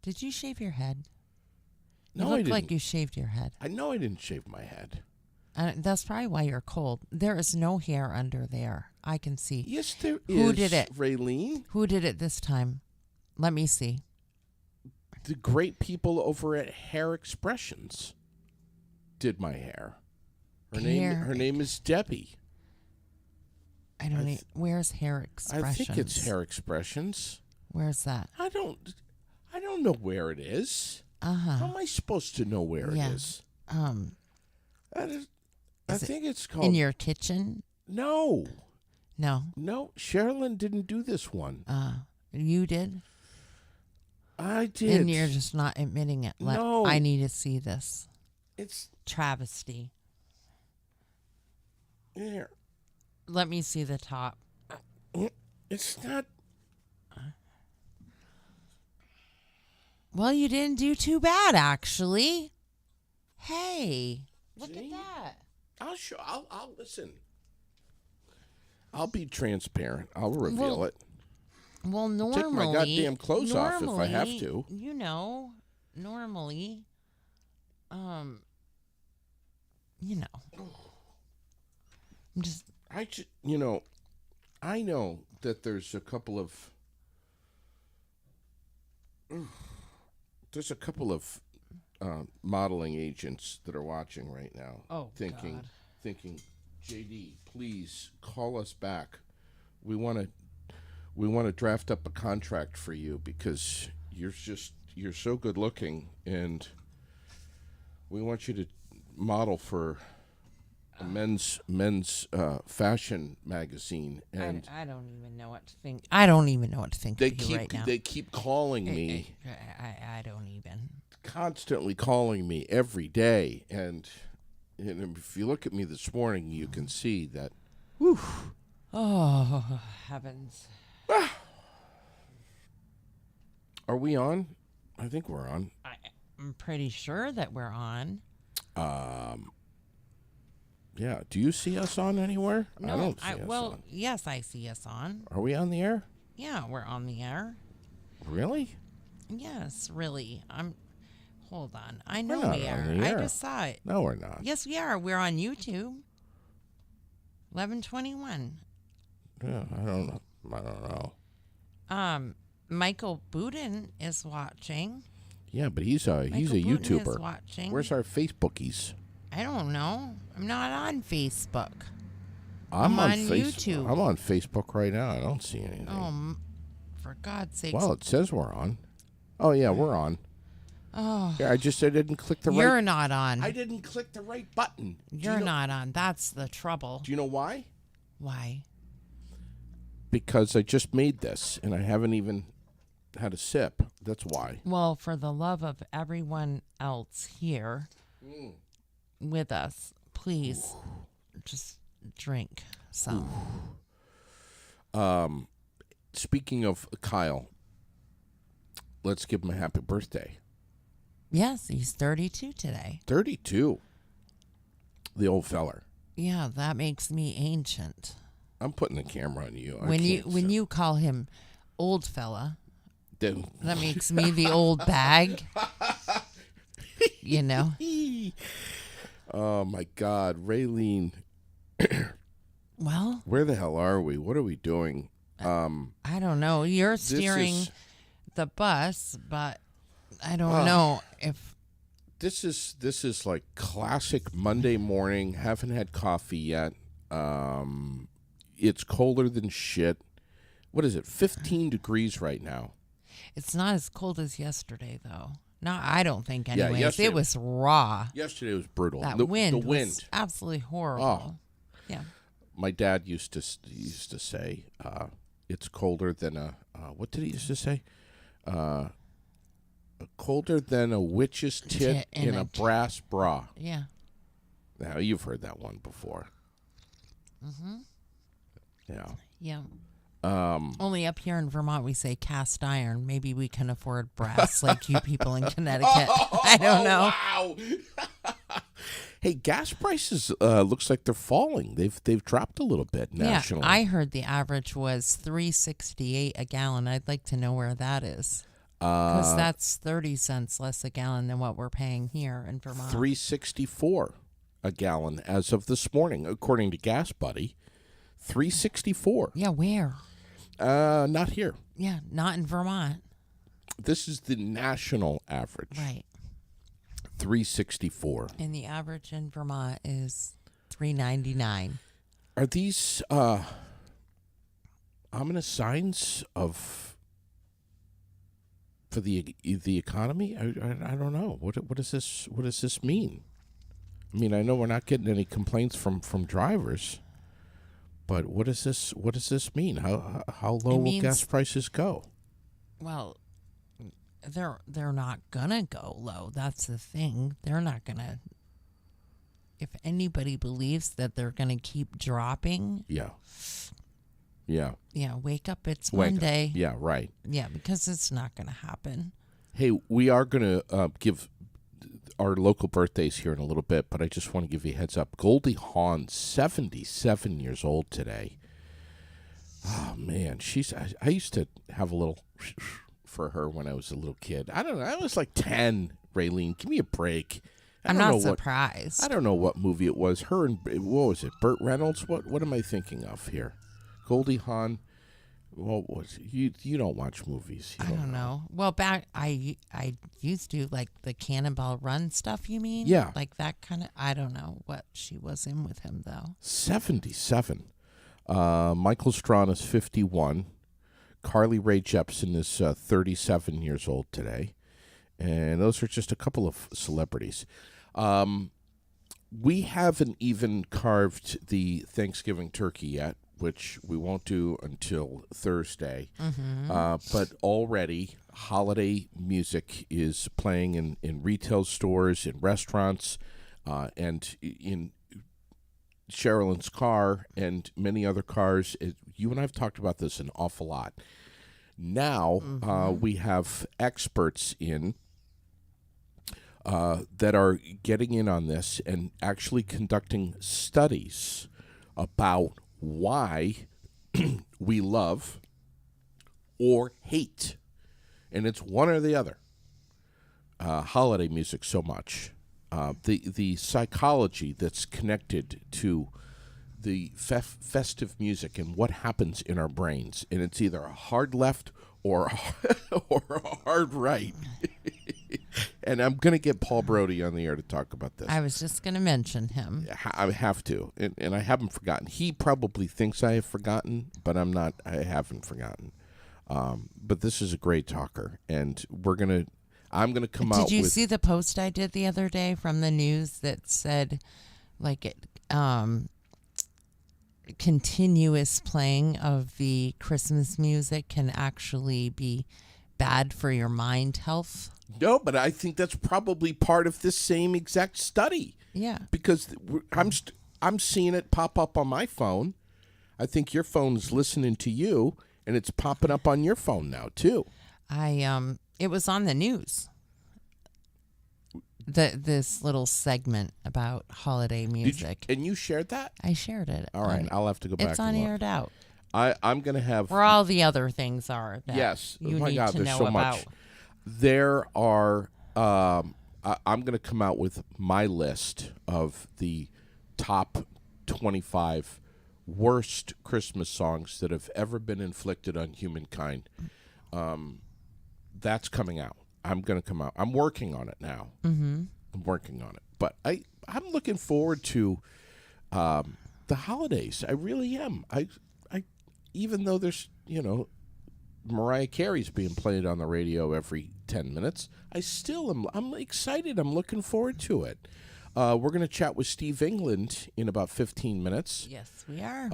Did you shave your head? You No, I look didn't. like you shaved your head. I know I didn't shave my head. That's probably why you're cold. There is no hair under there. I can see. Yes, there is. Who did it? Raylene? Who did it this time? Let me see. The great people over at Hair Expressions did my hair. Her name is Debbie. I don't know. Where's Hair Expressions? I think it's Hair Expressions. Where's that? I don't know where it is. How am I supposed to know where it is? I think it's called In Your Kitchen? No. No. No, Sherilyn didn't do this one. You did? I did. And you're just not admitting it. No. I need to see this. It's Travesty. here. Let me see the top. It's not. Well, you didn't do too bad, actually. Hey, look at that. I'll listen. I'll be transparent. I'll reveal it. Well, normally... Take my goddamn clothes off if I have to. You know, normally, you know. I'm just... I know that there's a couple of... There's a couple of modeling agents that are watching right now. Oh, thinking, God. JD, please call us back. We want to draft up a contract for you because you're so good looking, and we want you to model for a men's fashion magazine. And I don't even know what to think. I don't even know what to think of you right now. They keep calling me. I don't even. Constantly calling me every day, and if you look at me this morning, you can see that. Whew. Oh, heavens. Are we on? I think we're on. I'm pretty sure that we're on. Yeah. Do you see us on anywhere? No, I don't see us on. Yes, I see us on. Are we on the air? Yeah, we're on the air. Really? Yes, really. Hold on. I know We're not we are. on the air. I just saw it. No, we're not. Yes, we are. We're on YouTube. 1121. Yeah, I don't know. Michael Budin is watching. Yeah, but he's a Budin YouTuber. is watching. Where's our Facebookies? I don't know. I'm not on Facebook. I'm on YouTube. I'm on Facebook right now. I don't see anything. Oh, for God's sake. Well, it says we're on. Oh yeah, we're on. Oh. Yeah, I didn't click the right. You're not on. I didn't click the right button. You're not on. That's the trouble. Do you know why? Why? Because I just made this and I haven't even had a sip. That's why. Well, for the love of everyone else here with us, please just drink some. Speaking of Kyle, let's give him a happy birthday. Yes, he's 32 today. 32. The old feller. Yeah, that makes me ancient. I'm putting the camera on you. When you call him old fella, Dude. that makes me the old bag. You know. Oh my God, Raylene. Well, where the hell are we? What are we doing? I don't know. You're steering the bus, but I don't know if this is like classic Monday morning. Haven't had coffee yet. It's colder than shit. What is it? 15 degrees right now. It's not as cold as yesterday, though. No, I don't think. Anyways, yeah, it was raw. Yesterday was brutal. That the wind wind was absolutely horrible. Oh. Yeah. My dad used to say, it's colder than a what did he used to say? Colder than a witch's tit in a brass bra. Yeah. Now you've heard that one before. Mm-hmm. Yeah. Yeah. Only up here in Vermont we say cast iron. Maybe we can afford brass like you people in Connecticut. I don't know. Wow. Hey, gas prices looks like they're falling. They've dropped a little bit nationally. Yeah, I heard the average was $3.68 a gallon. I'd like to know where that is. Because that's 30 cents less a gallon than what we're paying here in Vermont. $3.64 a gallon as of this morning, according to Gas Buddy. $3.64. Yeah, where? Not here. Yeah, not in Vermont. This is the national average. Right. $3.64. And the average in Vermont is $3.99. Are these ominous signs for the economy? I don't know. What does this mean? I mean, I know we're not getting any complaints from drivers, but what does this mean? How low will gas prices go? Well, they're not gonna go low. That's the thing. They're not gonna. If anybody believes that they're gonna keep dropping, Yeah, wake up! It's Wake up. Monday. Yeah, right. Yeah, because it's not gonna happen. Hey, we are gonna give our local birthdays here in a little bit, but I just want to give you a heads up. Goldie Hawn, 77 years old today. Oh man, I used to have a little for her when I was a little kid. I don't know. I was like 10. Raylene, give me a break. I'm not surprised. I don't know what movie it was. Her and what was it? Burt Reynolds. What am I thinking of here? Goldie Hawn. Well, you don't watch movies. I don't know. Well, back I used to like the Cannonball Run stuff. You mean? Yeah. Like that kind of. I don't know what she was in with him though. 77. Michael Strawn is 51. Carly Rae Jepsen is 37 years old today. And those are just a couple of celebrities. We haven't even carved the Thanksgiving turkey yet, which we won't do until Thursday. But already, holiday music is playing in retail stores, in restaurants, and in Sherilyn's car and many other cars. You and I have talked about this an awful lot. Now we have experts in that are getting in on this and actually conducting studies about why we love or hate, and it's one or the other, holiday music so much. The psychology that's connected to the festive music and what happens in our brains, and it's either a hard left or a hard right. And I'm going to get Paul Brody on the air to talk about this. I was just going to mention him. I have to, and I haven't forgotten. He probably thinks I have forgotten, but I'm not. I haven't forgotten. But this is a great talker, and I'm gonna come out with. Did you see the post I did the other day from the news that said, like, continuous playing of the Christmas music can actually be bad for your mind health? No, but I think that's probably part of this same exact study. Yeah. Because I'm seeing it pop up on my phone. I think your phone's listening to you, and it's popping up on your phone now too. It was on the news. This little segment about holiday music. And you shared that? I shared it. All right, I'll have to go back. It's on Aired Out. I'm going to have where all the other things are. That yes. You oh my need God, to there's know so about. much. There are. I'm going to come out with my list of the top 25 worst Christmas songs that have ever been inflicted on humankind. That's coming out. I'm going to come out. I'm working on it now. Mm-hmm. I'm working on it. But I'm looking forward to the holidays. I really am. I even though there's, Mariah Carey's being played on the radio every 10 minutes, I'm excited. I'm looking forward to it. We're going to chat with Steve England in about 15 minutes. Yes, we are.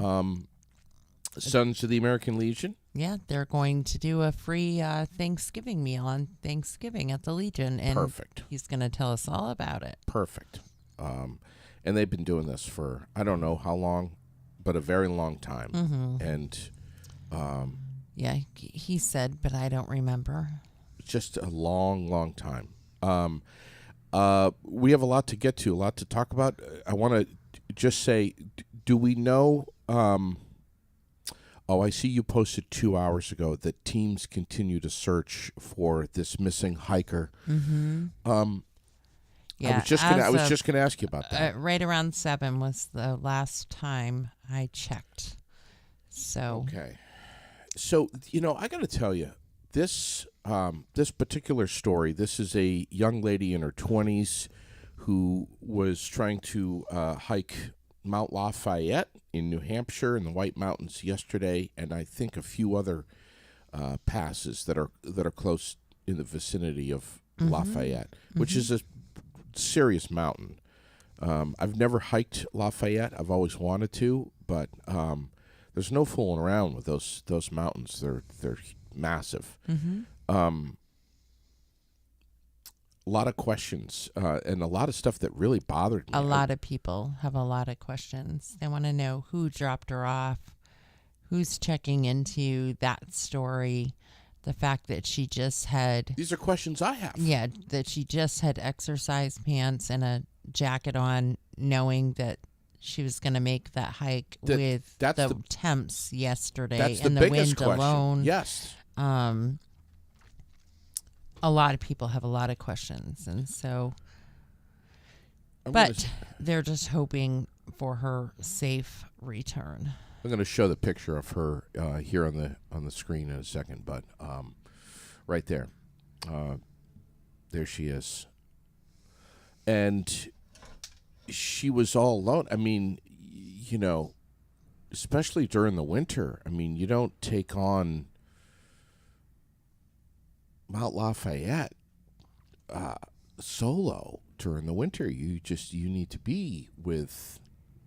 Sons of the American Legion. Yeah, they're going to do a free Thanksgiving meal on Thanksgiving at the Legion. And Perfect. He's going to tell us all about it. Perfect. And they've been doing this for, I don't know how long, but a very long time. Mm-hmm. And yeah, he said, but I don't remember. Just a long, long time. We have a lot to get to, a lot to talk about. I want to just say, do we know Oh, I see you posted 2 hours ago that teams continue to search for this missing hiker. Mm-hmm. I was just gonna ask you about that. Right around 7 was the last time I checked. So Okay. So, I got to tell you, this this particular story, this is a young lady in her 20s who was trying to hike Mount Lafayette in New Hampshire in the White Mountains yesterday, and I think a few other passes that are close in the vicinity of Lafayette, which is a serious mountain. I've never hiked Lafayette. I've always wanted to, but there's no fooling around with those mountains. They're massive. A lot of questions and a lot of stuff that really bothered me. a lot of people have a lot of questions. They want to know who dropped her off, who's checking into that story, the fact that she just had, These are questions I have. yeah, that she just had exercise pants and a jacket on, knowing that she was going to make that hike with the temps yesterday That's and the the biggest wind question. alone. Yes. A lot of people have a lot of questions, and so, I'm but they're just hoping for her safe return. going to show the picture of her here on the screen in a second, but right there, there she is, and she was all alone. I mean, especially during the winter. I mean, you don't take on Mount Lafayette solo during the winter. You need to be with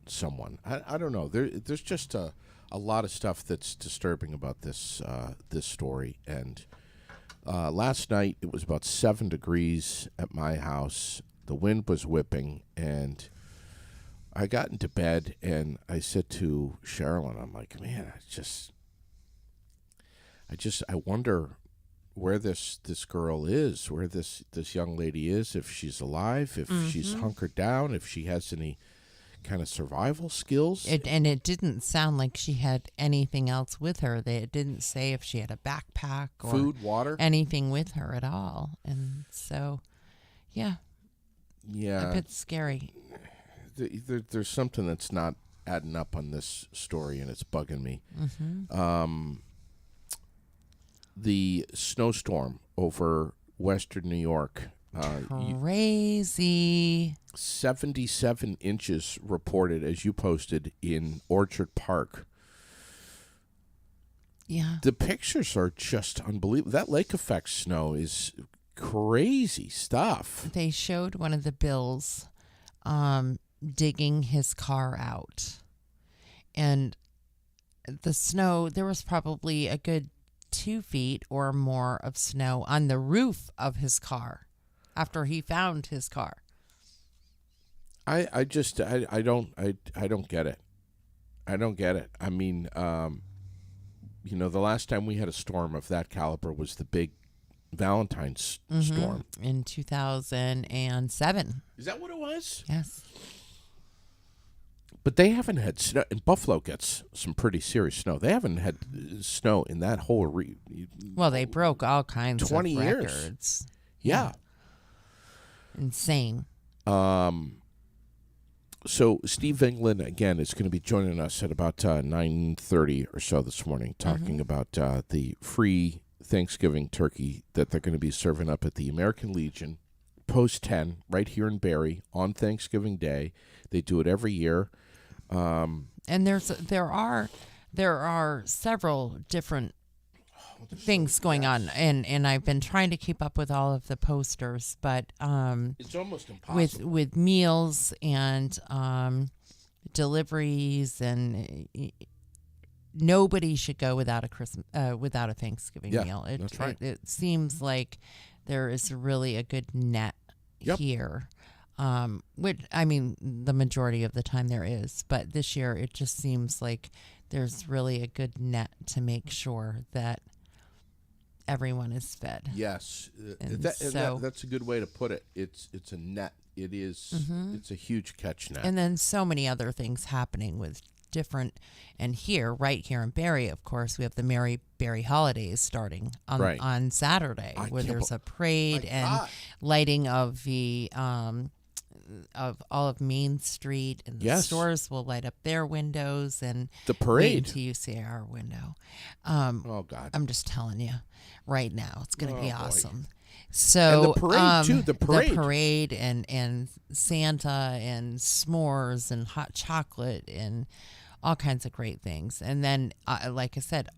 someone. I don't know. There's just a lot of stuff that's disturbing about this story. And last night it was about 7 degrees at my house. The wind was whipping, and I got into bed and I said to Sherilyn, I'm like, man, I wonder where this girl is, where this young lady is, if she's alive, if she's hunkered down, if she has any kind of survival skills. And it didn't sound like she had anything else with her. It didn't say if she had a backpack or Food, water, anything with her at all. And so, yeah, a bit scary. There's something that's not adding up on this story, and it's bugging me. The snowstorm over western New York. Crazy. 77 inches reported, as you posted, in Orchard Park. Yeah. The pictures are just unbelievable. That lake effect snow is crazy stuff. They showed one of the Bills digging his car out. And the snow, there was probably a good 2 feet or more of snow on the roof of his car after he found his car. I don't get it. I don't get it. I mean, the last time we had a storm of that caliber was the big Valentine's storm in 2007. Is that what it was? Yes. But they haven't had snow. And Buffalo gets some pretty serious snow. They haven't had snow in that whole well, they broke all kinds 20 of years. records. Yeah. Insane. So Steve England, again, is going to be joining us at about 9:30 or so this morning, talking about the free Thanksgiving turkey that they're going to be serving up at the American Legion, Post 10, right here in Barrie on Thanksgiving Day. They do it every year. And there are several different things going on, and I've been trying to keep up with all of the posters, but it's almost impossible with meals and deliveries, and nobody should go without a Thanksgiving meal. That's right. It seems like there is really a good net here. Which, I mean, the majority of the time there is, but this year it just seems like there's really a good net to make sure that everyone is fed. Yes, so that's a good way to put it. It's a net. It is. It's a huge catch net. And then so many other things happening with different. And right here in Barrie, of course, we have the Merry Barrie Holidays starting on Saturday, where there's a parade and lighting of the of all of Main Street, and the stores will light up their windows, and the parade to you see our window. Oh God! I'm just telling you, right now it's going to be awesome. So and the parade too. The parade and Santa and s'mores and hot chocolate and all kinds of great things. And then, like I said,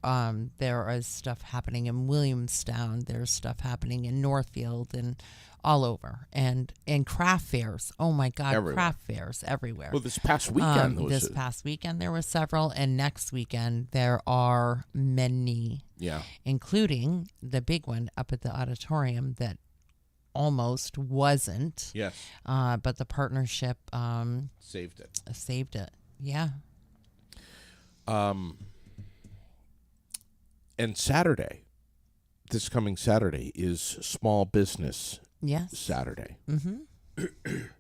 there is stuff happening in Williamstown. There's stuff happening in Northfield and all over, and craft fairs. Oh my God, everywhere. Craft fairs everywhere. Well, this past weekend, there were several, and next weekend there are many. Yeah, including the big one up at the auditorium that almost wasn't. Yes, but the partnership saved it. Saved it. Yeah. And Saturday, this coming Saturday, is Small Business Saturday. Mm-hmm.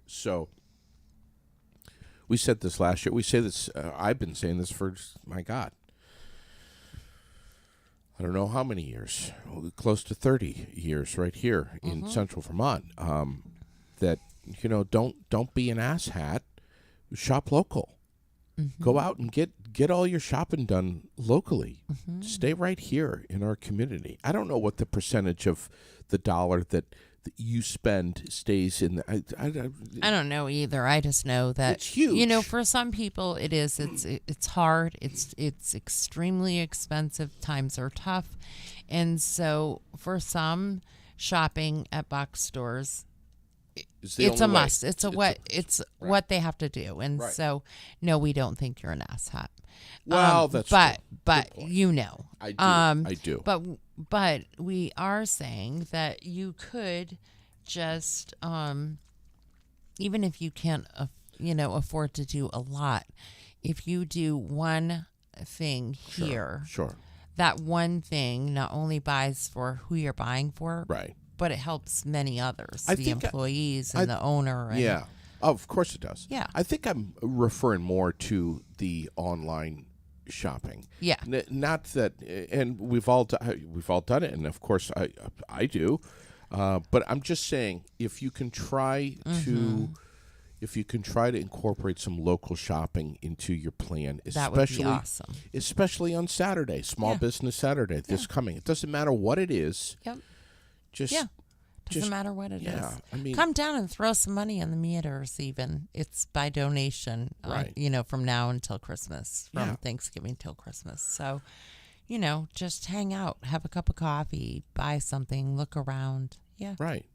So we said this last year. We say this. I've been saying this for, my God, I don't know how many years, close to 30 years right here in Central Vermont, that, don't be an asshat. Shop local. Mm-hmm. Go out and get all your shopping done locally. Mm-hmm. Stay right here in our community. I don't know what the percentage of the dollar that you spend stays in. I don't know either. I just know that it's huge. For some people it is. It's hard. It's extremely expensive. Times are tough, and so for some, shopping at box stores, it's a must. It's what they have to do. And so, no, we don't think you're an asshat. Well, that's but true. I do. But we are saying that you could just even if you can't afford to do a lot, if you do one thing here, sure, that one thing not only buys for who you're buying for, right, but it helps many others, the employees and the owner. And, yeah, of course it does. Yeah. I think I'm referring more to the online shopping. Yeah. Not that, and we've all done it, and of course I do. But I'm just saying, if you can try to incorporate some local shopping into your plan, that would be awesome. Especially on Saturday, Small Business Saturday, this coming. It doesn't matter what it is. Yep. Doesn't matter what it is. I mean, come down and throw some money in the meters. Even it's by donation, right? From now until Christmas, from Thanksgiving till Christmas. So, just hang out, have a cup of coffee, buy something, look around. Yeah, right.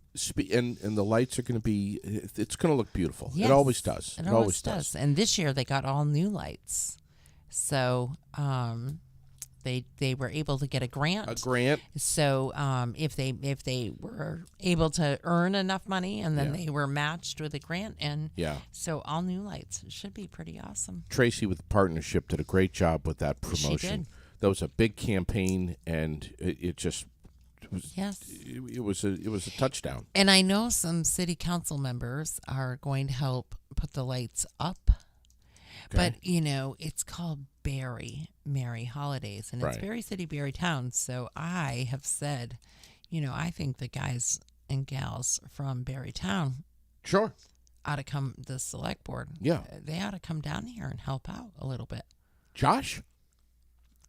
And the lights are going to be. It's going to look beautiful. Yes, it always does. It always does. And this year they got all new lights, so They were able to get a grant. So if they were able to earn enough money, and then they were matched with a grant, and so all new lights should be pretty awesome. Tracy with the partnership did a great job with that promotion. She did. That was a big campaign, and it just was. Yes. It was a touchdown. And I know some city council members are going to help put the lights up. Okay. But, it's called Barrie Merry Holidays, and it's Barrie City, Barrie Town. So I have said, I think the guys and gals from Barrie Town ought to come, the select board. Yeah. They ought to come down here and help out a little bit. Josh?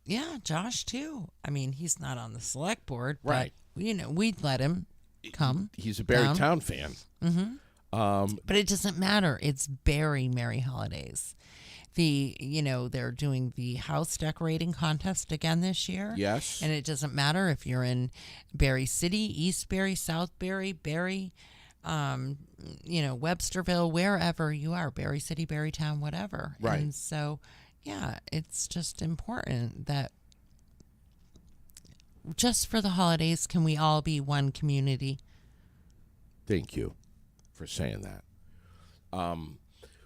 Yeah, Josh, too. I mean, he's not on the select board. Right. But, we'd let him come. He's a Barrie Town fan. Mm-hmm. But it doesn't matter. It's Barrie Merry Holidays. They're doing the house decorating contest again this year. Yes. And it doesn't matter if you're in Barrie City, East Barrie, South Barrie, Barrie, Websterville, wherever you are, Barrie City, Barrie Town, whatever. Right. And so, it's just important that just for the holidays, can we all be one community? Thank you for saying that.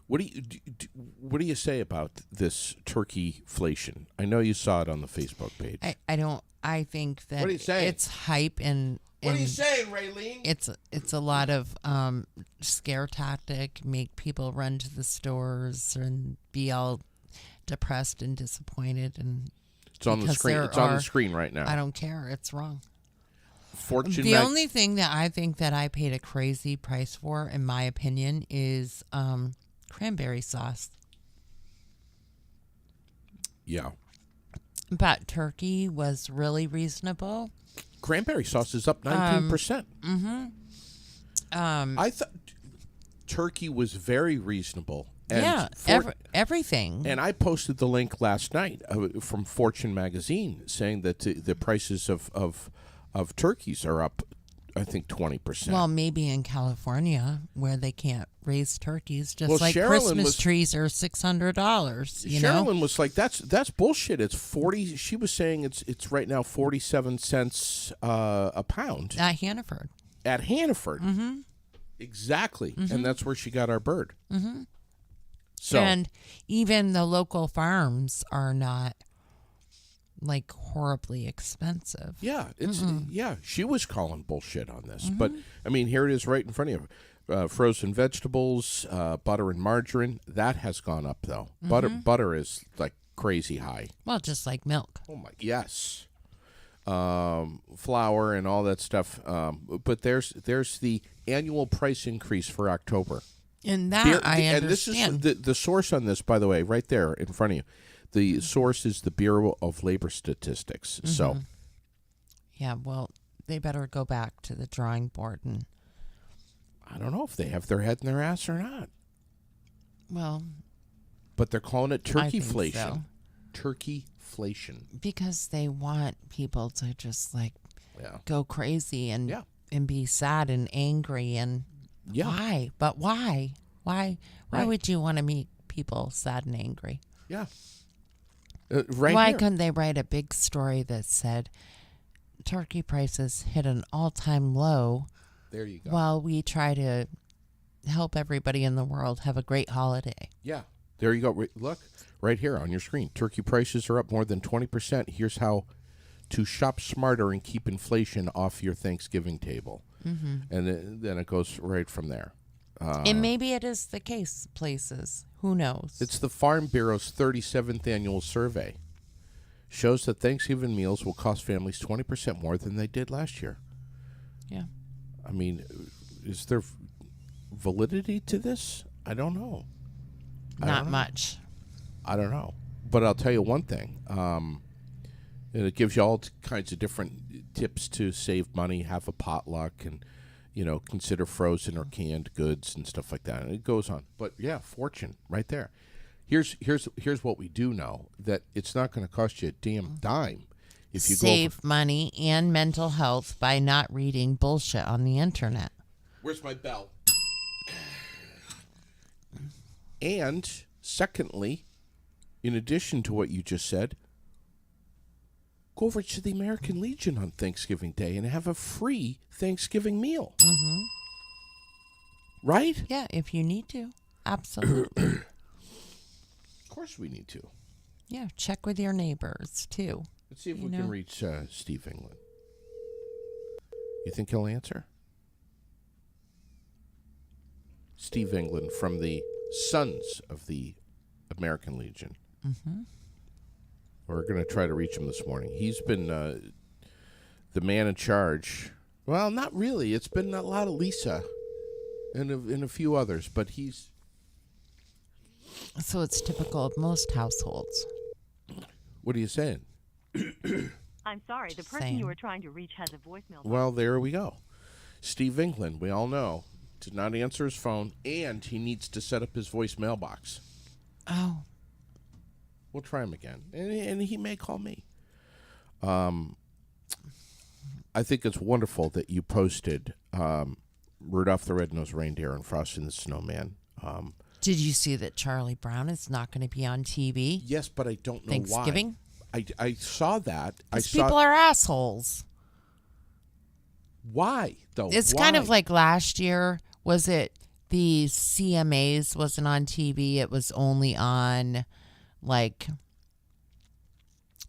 What do you say about this turkeyflation? I know you saw it on the Facebook page. I don't. I think that what are you saying? It's hype and. What are you saying, Raylene? It's a lot of scare tactic, make people run to the stores and be all depressed and disappointed, and It's on the because screen. there It's on the are- screen right now. I don't care. It's wrong. Fortune The Mag- only thing that I think that I paid a crazy price for, in my opinion, is cranberry sauce. Yeah. But turkey was really reasonable. Cranberry sauce is up 19%. Um, I thought turkey was very reasonable. And yeah, everything. And I posted the link last night from Fortune magazine saying that the prices of turkeys are up, I think, 20%. Well, maybe in California where they can't raise turkeys, just Well, like Sherilyn Christmas trees are $600. You know, Sherilyn was like, "That's bullshit. It's 40." She was saying it's right now 47 cents a pound at Hannaford. at Hannaford. Mm-hmm. Exactly, and that's where she got our bird. Mm-hmm. So And even the local farms are not like horribly expensive. yeah, she was calling bullshit on this, but I mean, here it is right in front of you. Frozen vegetables, butter and margarine, that has gone up though. Butter is like crazy high. Well, just like milk. Oh my, yes. Flour and all that stuff. But there's the annual price increase for October. And that I and this understand. is the source on this, by the way, right there in front of you. The source is the Bureau of Labor Statistics. So, Yeah, well, they better go back to the drawing board and, I don't know if they have their head in their ass or not. well, But they're calling it I think turkeyflation. so. Turkeyflation. Because they want people to just like Yeah. go crazy and Yeah. and be sad and angry and Yeah. why? But why? Why Right. would you want to make people sad and angry? Yeah. Right Why here. couldn't they write a big story that said turkey prices hit an all-time low There you go. while we try to help everybody in the world have a great holiday? Yeah. There you go. Look, right here on your screen. Turkey prices are up more than 20%. Here's how to shop smarter and keep inflation off your Thanksgiving table. Mm-hmm. And then it goes right from there. And maybe it is the case places. Who knows? It's the Farm Bureau's 37th annual survey. Shows that Thanksgiving meals will cost families 20% more than they did last year. Yeah. I mean, is there validity to this? I don't know. Not much. I don't know. But I'll tell you one thing. And it gives you all kinds of different tips to save money, have a potluck, and, consider frozen or canned goods and stuff like that. And it goes on. But, yeah, Fortune, right there. Here's what we do know, that it's not going to cost you a damn dime if you Save money and mental health by not reading bullshit on the internet. Where's my bell? And, secondly, in addition to what you just said, go over to the American Legion on Thanksgiving Day and have a free Thanksgiving meal. Mm-hmm. Right? Yeah, if you need to. Absolutely. Of course we need to. Yeah, check with your neighbors, too. Let's see if we can reach Steve England. You think he'll answer? Steve England from the Sons of the American Legion. Mm-hmm. We're going to try to reach him this morning. He's been the man in charge. Well, not really. It's been a lot of Lisa and a few others, but he's... So it's typical of most households. What are you saying? I'm sorry, the person Same. you are trying to reach has a voicemail. Well, there we go. Steve England, we all know, did not answer his phone, and he needs to set up his voicemail box. Oh. We'll try him again, and he may call me. I think it's wonderful that you posted Rudolph the Red-Nosed Reindeer and Frosty the Snowman. Did you see that Charlie Brown is not going to be on TV? Yes, but I don't know Thanksgiving? why. I saw that. Because people are assholes. Why, though? It's kind of like last year. Was it the CMAs wasn't on TV? It was only on, like,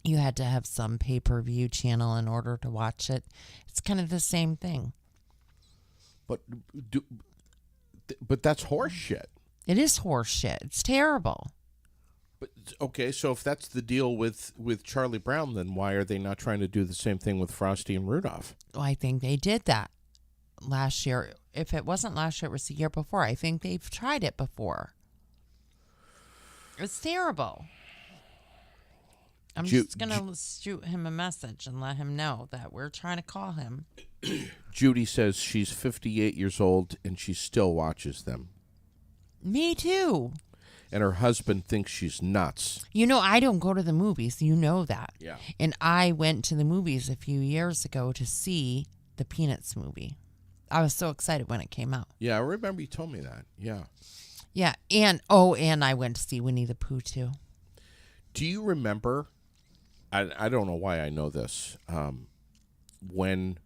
you had to have some pay-per-view channel in order to watch it. It's kind of the same thing. But that's horse shit. It is horse shit. It's terrible. But okay, so if that's the deal with Charlie Brown, then why are they not trying to do the same thing with Frosty and Rudolph? Well, I think they did that last year. If it wasn't last year, it was the year before. I think they've tried it before. It's terrible. I'm just going to shoot him a message and let him know that we're trying to call him. Judy says she's 58 years old and she still watches them. Me too. And her husband thinks she's nuts. You know, I don't go to the movies. You know that. Yeah. And I went to the movies a few years ago to see the Peanuts movie. I was so excited when it came out. Yeah, I remember you told me that. Yeah. Yeah. And I went to see Winnie the Pooh too. Do you remember? I don't know why I know this. When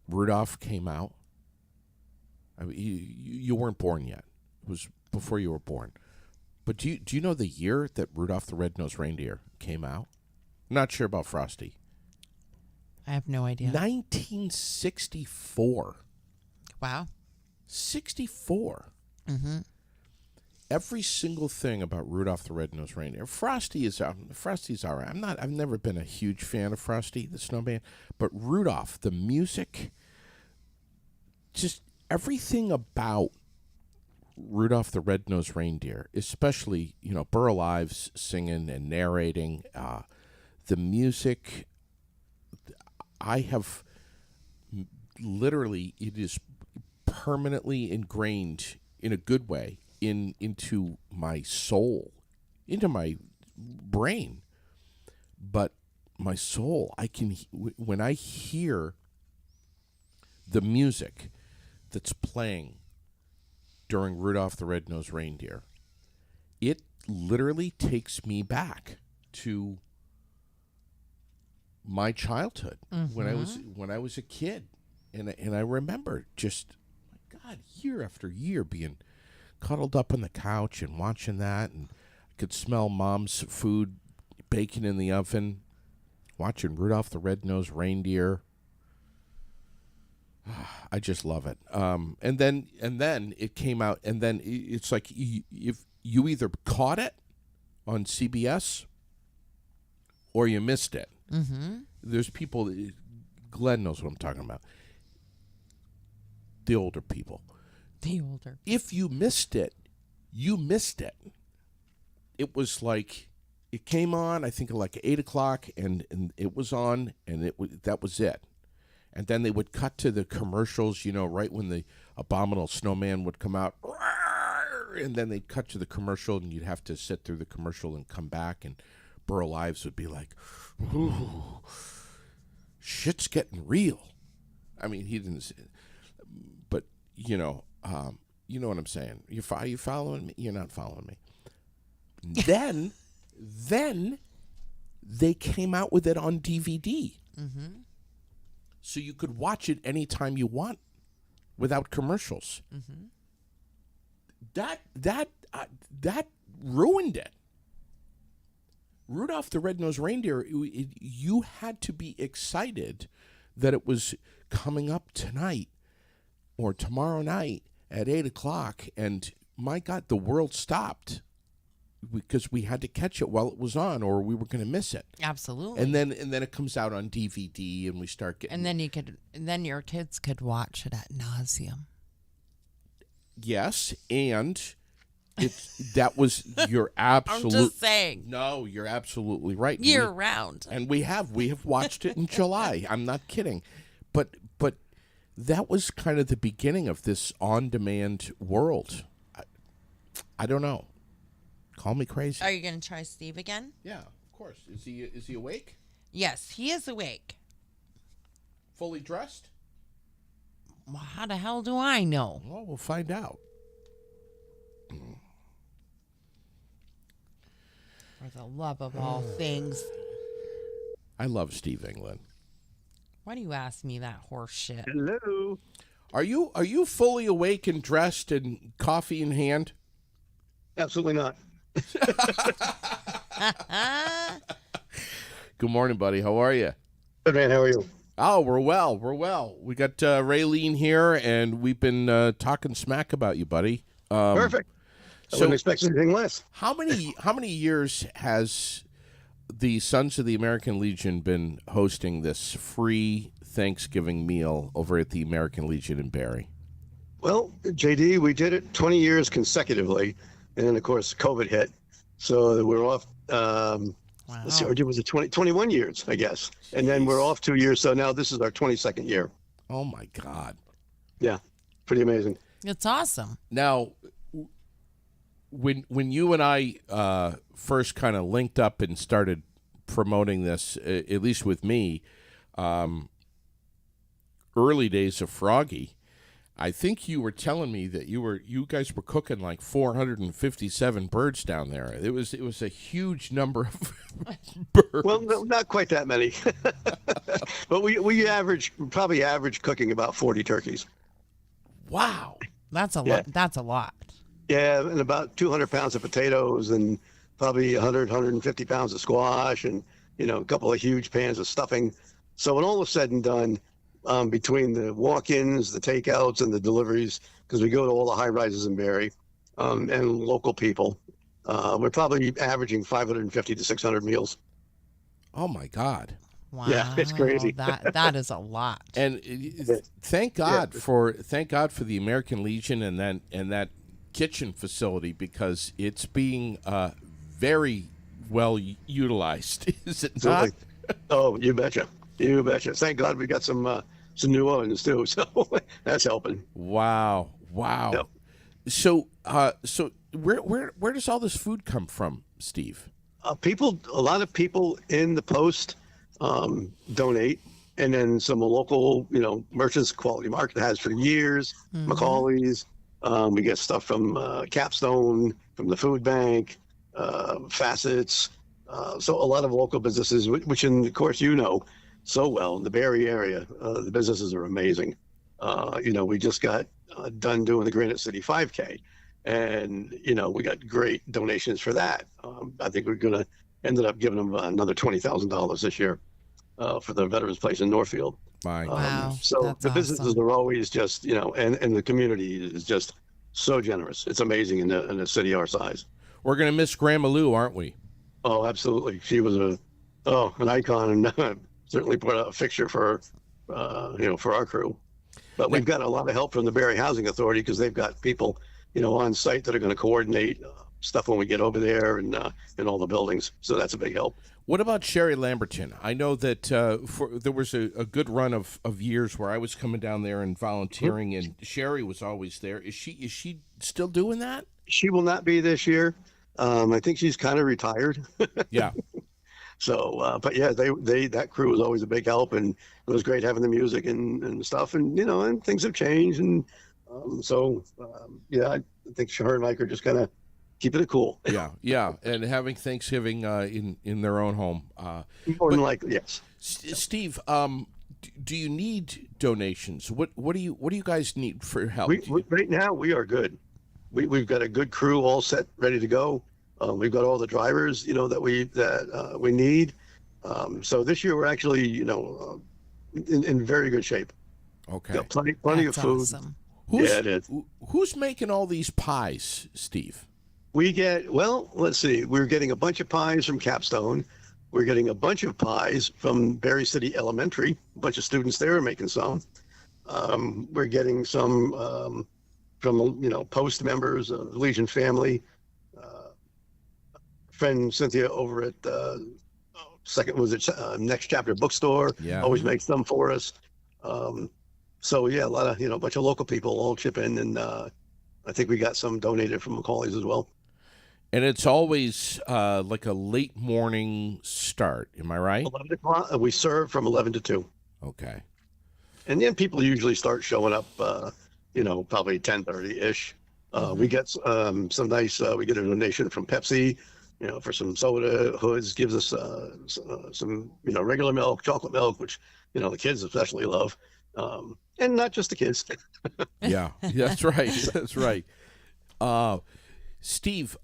Rudolph came out, I mean, you weren't born yet. It was before you were born. But do you know the year that Rudolph the Red-Nosed Reindeer came out? I'm not sure about Frosty. I have no idea. 1964. Wow. 64. Mm-hmm. Every single thing about Rudolph the Red-Nosed Reindeer. Frosty's all right. I've never been a huge fan of Frosty the Snowman, but Rudolph, the music, just everything about Rudolph the Red-Nosed Reindeer, especially, Burl Ives singing and narrating, the music, I have literally, it is permanently ingrained in a good way into my soul, into my brain. But my soul, when I hear the music that's playing during Rudolph the Red-Nosed Reindeer, it literally takes me back to my childhood, when I was a kid, and I remember just, my God, year after year being cuddled up on the couch and watching that, and I could smell Mom's food baking in the oven, watching Rudolph the Red-Nosed Reindeer. I just love it. And then it came out, and then it's like if you either caught it on CBS or you missed it. Mm-hmm. There's people, Glenn knows what I'm talking about. The older people. If you missed it, you missed it. It was like, it came on, I think at like 8 o'clock, and it was on, and that was it. And then they would cut to the commercials, right when the Abominable Snowman would come out. And then they'd cut to the commercial, and you'd have to sit through the commercial and come back, and Burl Ives would be like, ooh, shit's getting real. I mean, he didn't say, but, you know what I'm saying. You following me? You're not following me. Then they came out with it on DVD. Mm-hmm. So you could watch it anytime you want without commercials. Mm-hmm. That ruined it. Rudolph the Red-Nosed Reindeer, you had to be excited that it was coming up tonight or tomorrow night at 8 o'clock, and my God, the world stopped because we had to catch it while it was on, or we were going to miss it. Absolutely. And then it comes out on DVD, and we start getting. And then your kids could watch it ad nauseum. Yes, and that was your absolute. I'm just saying. No, you're absolutely right. Year round. And we have watched it in July. I'm not kidding, but that was kind of the beginning of this on-demand world. I don't know. Call me crazy. Are you going to try Steve again? Yeah, of course. Is he awake? Yes, he is awake. Fully dressed? Well, how the hell do I know? Well, we'll find out. For the love of all things. I love Steve England. Why do you ask me that horse shit? Hello. Are you fully awake and dressed and coffee in hand? Absolutely not. Good morning, buddy. How are you? Good, man. How are you? Oh, we're well. We got Raylene here, and we've been talking smack about you, buddy. Perfect. I wouldn't expect anything less. How many years has the Sons of the American Legion been hosting this free Thanksgiving meal over at the American Legion in Barrie? Well, JD, we did it 20 years consecutively, and then of course COVID hit, so we're off. Let's see, or was it 21 years, I guess, and then we're off 2 years. So now this is our 22nd year. Oh my God! Yeah, pretty amazing. It's awesome. Now, when you and I first kind of linked up and started promoting this, at least with me, early days of Froggy, I think you were telling me that you guys were cooking like 457 birds down there. It was a huge number of birds. Well, no, not quite that many, but we probably average cooking about 40 turkeys. Wow. That's a Yeah. lot. That's a lot. Yeah, and about 200 pounds of potatoes and probably 150 pounds of squash and, a couple of huge pans of stuffing. So when all is said and done, between the walk-ins, the takeouts, and the deliveries, because we go to all the high rises in Barrie, and local people, we're probably averaging 550 to 600 meals. Oh my God. Wow. Yeah, it's crazy. That is a lot. And thank God for the American Legion and that kitchen facility, because it's being very well utilized. Is it not? Absolutely. Oh, you betcha. You betcha. Thank God we got some new ovens too, so that's helping. Wow. Yep. So where does all this food come from, Steve? A lot of people in the post donate, and then some local, merchants. Quality Market has for years. Macaulay's. We get stuff from Capstone, from the food bank, Facets. So a lot of local businesses, which of course so well in the Barrie area. The businesses are amazing. We just got done doing the Granite City 5K, and we got great donations for that. I think we're gonna ended up giving them another $20,000 this year for the Veterans Place in Northfield. Wow, So that's the businesses awesome. are always just and the community is just so generous. It's amazing in a city our size. We're gonna miss Grandma Lou, aren't we? Oh, absolutely. She was an icon, and certainly put a fixture for for our crew. But we've got a lot of help from the Barrie Housing Authority, because they've got people on site that are going to coordinate stuff when we get over there and in all the buildings. So that's a big help. What about Sherry Lamberton? I know that there was a good run of years where I was coming down there and volunteering, and Sherry was always there. Is she still doing that? She will not be this year. I think she's kind of retired. Yeah. So, but yeah, that crew was always a big help, and it was great having the music and stuff, and and things have changed, and I think her and Mike are just kind of keeping it cool. Yeah, and having Thanksgiving in their own home. More than likely, yes. Steve, do you need donations? What do you guys need for help? Right now we are good. We've got a good crew all set, ready to go. We've got all the drivers, that we need. So this year we're actually, in very good shape. Okay. Got plenty That's of food. awesome. Yeah, it is. Who's making all these pies, Steve? Let's see. We're getting a bunch of pies from Capstone. We're getting a bunch of pies from Barrie City Elementary. A bunch of students there are making some. We're getting some from, post members of Legion family. Friend Cynthia over at Next Chapter Bookstore. Yeah. Always makes them for us. So yeah, a lot of a bunch of local people all chip in, and I think we got some donated from Macaulay's as well. And it's always like a late morning start. Am I right? 11 o'clock. We serve from 11 to 2. Okay. And then people usually start showing up, probably 10:30 ish. We get some nice. We get a donation from Pepsi, for some soda. Hoods gives us some, regular milk, chocolate milk, which the kids especially love, and not just the kids. Yeah, that's right. That's right. Steve,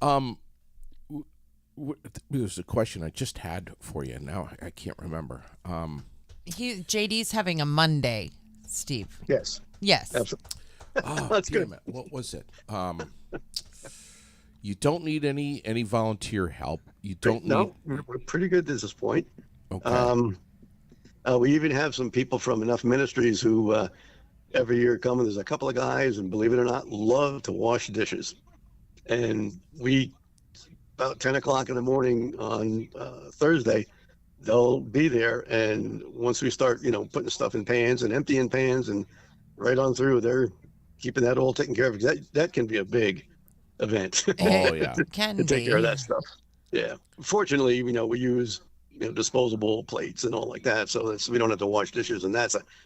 there's a question I just had for you. Now I can't remember. JD's having a Monday, Steve. Yes. Yes. Absolutely. Oh, That's good. damn it. What was it? You don't need any volunteer help. You don't need. No, we're pretty good at this point. Okay. We even have some people from Enough Ministries who every year come, and there's a couple of guys, and believe it or not, love to wash dishes. And we, about 10 o'clock in the morning on Thursday, they'll be there. And once we start, putting stuff in pans and emptying pans and right on through, they're keeping that all taken care of. Because that can be a big event. Oh yeah. Can to take be. care of that stuff. Yeah. Fortunately, we use disposable plates and all like that, so we don't have to wash dishes, and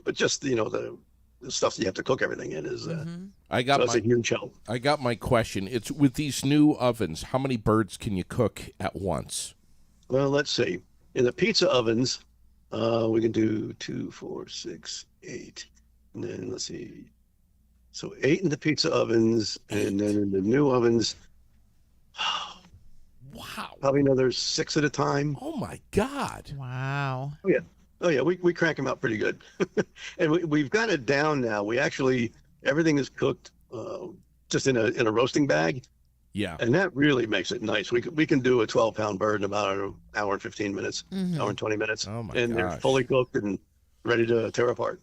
but just the stuff that you have to cook everything in is it's a huge help. I got my question. It's with these new ovens. How many birds can you cook at once? Well, let's see. In the pizza ovens, we can do 2, 4, 6, 8, and then let's see. So 8 in the pizza ovens, and then in the new ovens, Wow. probably another 6 at a time. Oh my God. Wow. Oh yeah, we crank them out pretty good, and we've got it down now. We actually everything is cooked just in a roasting bag, Yeah. and that really makes it nice. We can do a 12-pound bird in about an hour and 15 minutes, hour and 20 minutes, Oh my and they're gosh. fully cooked and ready to tear apart.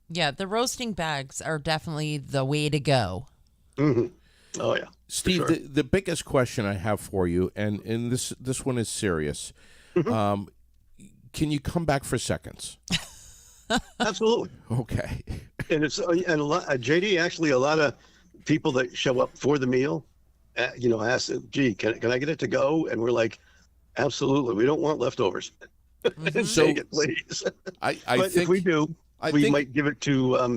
Yeah, the roasting bags are definitely the way to go. Hmm. Oh yeah, Steve, sure. the biggest question I have for you, and this one is serious. Can you come back for seconds? Absolutely. Okay. And it's and a lot, JD, actually a lot of people that show up for the meal, ask, gee, can I get it to go? And we're like, absolutely, we don't want leftovers. So- Take it, please. I But think if we do, I we think might give it to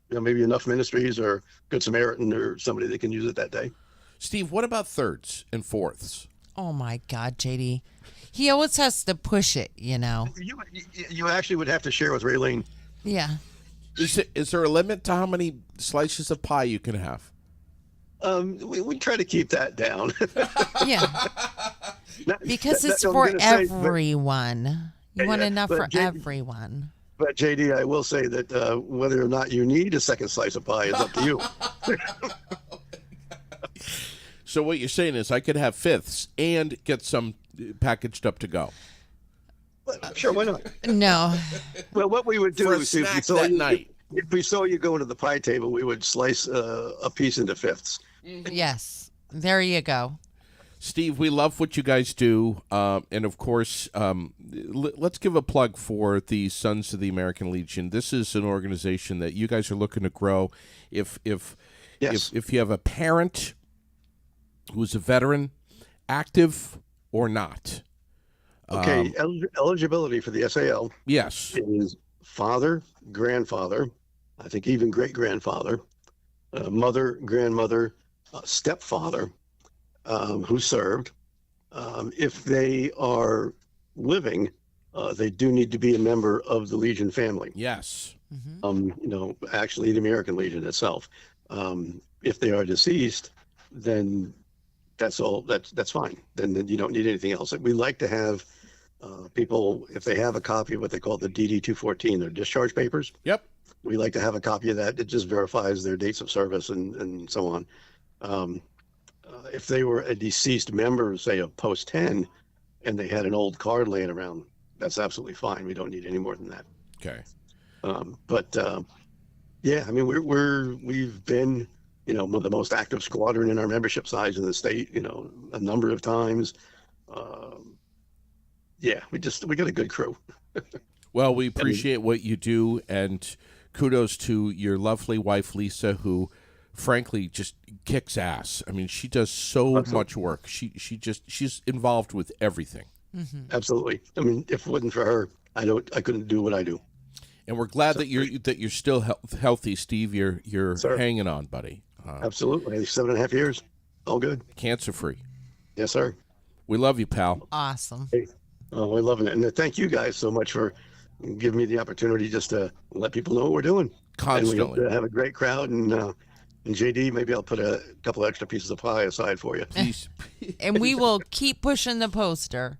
maybe Enough Ministries or Good Samaritan or somebody that can use it that day. Steve, what about thirds and fourths? Oh my God, JD. He always has to push it, You actually would have to share with Raylene. Yeah. Is there a limit to how many slices of pie you can have? We try to keep that down. Yeah. Because it's I'm for gonna say, but- everyone. You want Yeah, enough but for JD everyone. But JD, I will say that whether or not you need a second slice of pie is up to you. So what you're saying is I could have fifths and get some packaged up to go. Sure, why not? No. Well, what we would do For a is if we snack saw that you, night. if we saw you go to the pie table, we would slice a piece into fifths. Yes. There you Steve, we love what you guys do, and of course, let's give a plug for the Sons of the American Legion. This is an organization that you guys are looking to grow. If Yes. if you have a parent who's a veteran, active or not, Okay, eligibility for the SAL yes, is father, grandfather, I think even great grandfather, mother, grandmother, stepfather who served. If they are living, they do need to be a member of the Legion family. yes, Actually the American Legion itself. If they are deceased, then that's all. That's fine. Then you don't need anything else. We like to have people, if they have a copy of what they call the DD 214, their discharge papers. yep, We like to have a copy of that. It just verifies their dates of service and so on. If they were a deceased member, say of Post 10, and they had an old card laying around, that's absolutely fine. We don't need any more than that. okay. Yeah, I mean, we've been, one of the most active squadron in our membership size in the state, a number of times. Yeah, we got a good crew. Well, we appreciate what you do, and kudos to your lovely wife, Lisa, who frankly just kicks ass. I mean, she does so much work. She's involved with everything. Absolutely. I mean, if it wasn't for her, I couldn't do what I do. And we're glad that you're still healthy, Steve. You're Sir. hanging on, buddy. Absolutely. 7.5 years. All good. Cancer free. Yes, sir. We love you, pal. Awesome. Oh, we're loving it. And thank you guys so much for giving me the opportunity just to let people know what we're doing. And we hope Constantly. to have a great crowd. And JD, maybe I'll put a couple extra pieces of pie aside for you. Please. And we will keep pushing the poster.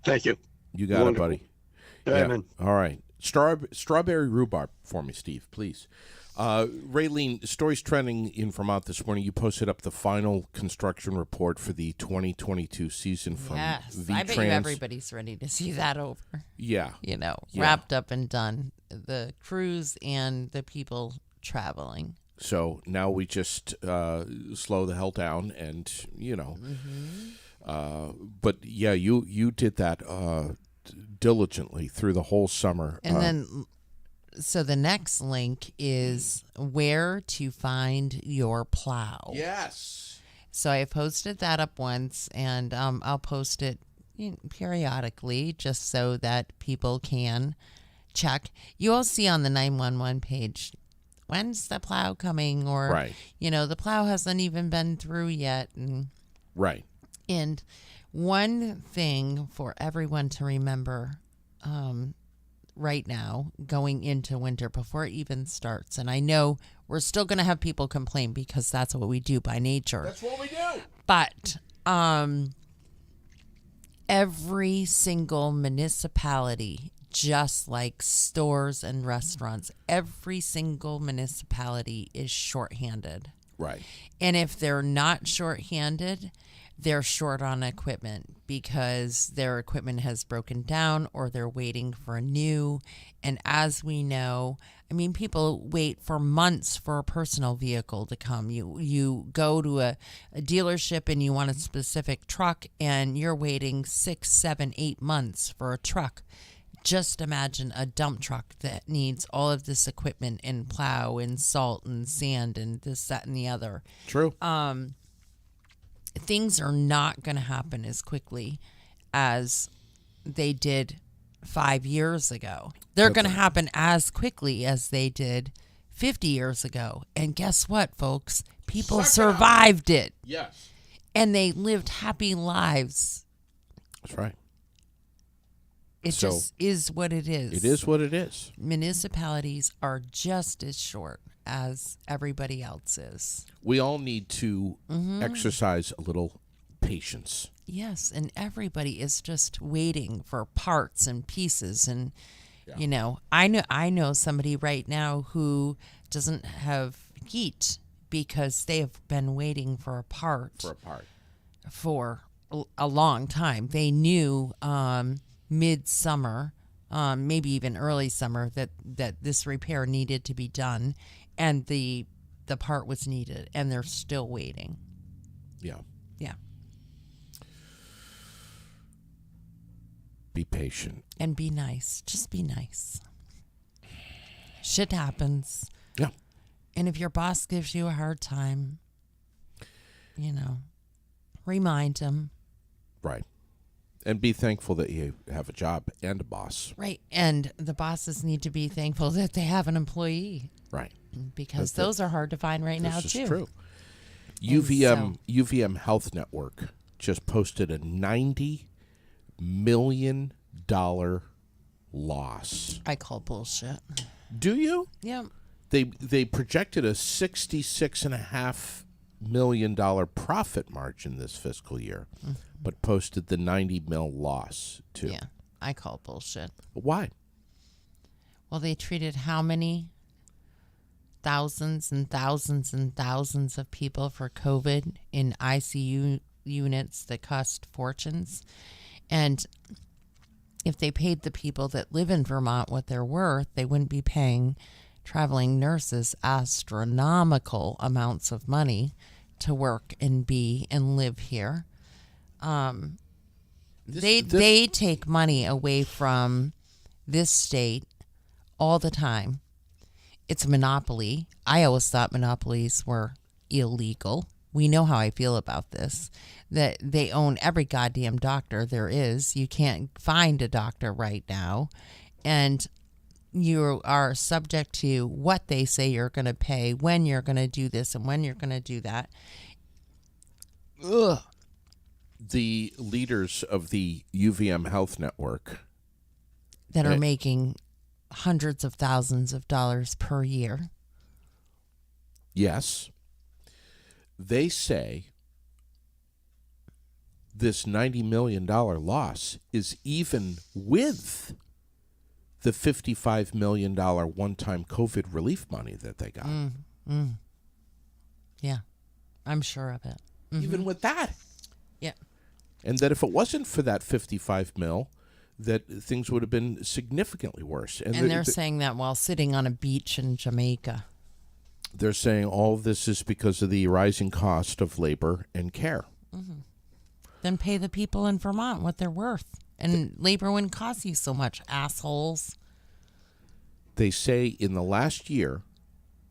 Thank you. You got Wonderful. it, buddy. All right, man. All right. Strawberry rhubarb for me, Steve, please. Raylene, stories trending in Vermont this morning. You posted up the final construction report for the 2022 season from Yes, VTrans. I bet you everybody's ready to see that over. Yeah. Yeah. Wrapped up and done. The crews and the people traveling. So now we just slow the hell down and, but yeah, you did that diligently through the whole summer. And then, so the next link is where to find your plow. Yes. So I posted that up once, and I'll post it periodically just so that people can check. You'll see on the 911 page, when's the plow coming? Or, Right. The plow hasn't even been through yet. Right. And one thing for everyone to remember right now, going into winter before it even starts, and I know we're still going to have people complain because that's what we do by nature. That's what we do. But every single municipality, just like stores and restaurants, every single municipality is shorthanded. Right. And if they're not shorthanded, they're short on equipment because their equipment has broken down or they're waiting for a new. And as we know, people wait for months for a personal vehicle to come. You go to a dealership and you want a specific truck and you're waiting 6, 7, 8 months for a truck. Just imagine a dump truck that needs all of this equipment and plow and salt and sand and this, that, and the other. True. Things are not going to happen as quickly as they did 5 years ago. They're going to happen as quickly as they did 50 years ago. And guess what, folks? People survived it. Yes. And they lived happy lives. That's right. It just is what it is. It is what it is. Municipalities are just as short as everybody else is. We all need to exercise a little patience. Yes, and everybody is just waiting for parts and pieces, and I know somebody right now who doesn't have heat because they have been waiting for a part for a long time. They knew midsummer, maybe even early summer, that this repair needed to be done, and the part was needed, and they're still waiting. Yeah. Yeah. Be patient. And be nice. Just be nice. Shit happens. Yeah. And if your boss gives you a hard time, remind him. Right. And be thankful that you have a job and a boss. Right. And the bosses need to be thankful that they have an employee. Right. Because those are hard to find right now, This too. is true. UVM Health Network just posted a $90 million loss. I call bullshit. Do you? Yeah. They projected a $66.5 million profit margin this fiscal year, but posted the 90 mil loss too. Yeah. I call bullshit. Why? Well, they treated how many thousands and thousands and thousands of people for COVID in ICU units that cost fortunes. And if they paid the people that live in Vermont what they're worth, they wouldn't be paying traveling nurses astronomical amounts of money to work and be and live here. They take money away from this state all the time. It's a monopoly. I always thought monopolies were illegal. We know how I feel about this, that they own every goddamn doctor there is. You can't find a doctor right now. And you are subject to what they say you're going to pay, when you're going to do this and when you're going to do that. Ugh. The leaders of the UVM Health Network that are making hundreds of thousands of dollars per year. Yes. They say this $90 million loss is even with the $55 million one-time COVID relief money that they got. Yeah, I'm sure of it. Even with that. Yeah. And that if it wasn't for that 55 mil, that things would have been significantly worse. And they're saying that while sitting on a beach in Jamaica. They're saying all of this is because of the rising cost of labor and care. Then pay the people in Vermont what they're worth. And labor wouldn't cost you so much, assholes. They say in the last year,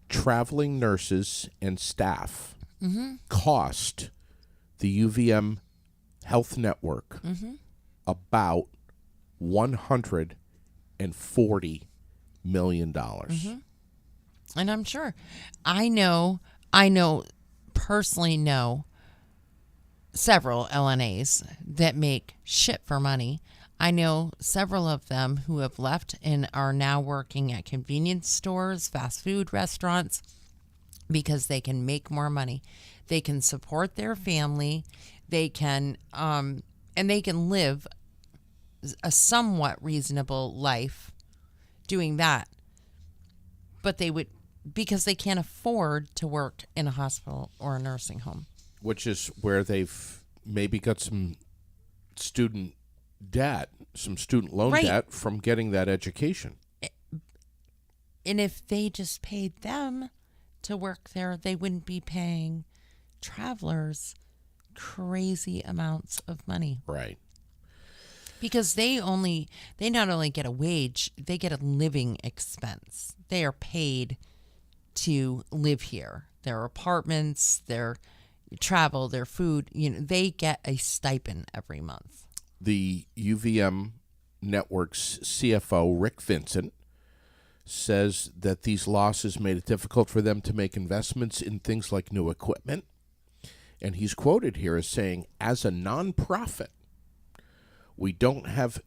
traveling nurses and staff cost the UVM Health Network about $140 million. And I'm sure. I personally know several LNAs that make shit for money. I know several of them who have left and are now working at convenience stores, fast food restaurants, because they can make more money. They can support their family. They can, and they can live a somewhat reasonable life doing that. But they would, because they can't afford to work in a hospital or a nursing home. Which is where they've maybe got some student debt, some student loan debt from getting that education. And if they just paid them to work there, they wouldn't be paying travelers crazy amounts of money. Right. Because they not only get a wage, they get a living expense. They are paid to live here. Their apartments, their travel, their food, they get a stipend every month. The UVM Network's CFO, Rick Vincent, says that these losses made it difficult for them to make investments in things like new equipment. And he's quoted here as saying, as a nonprofit, we don't have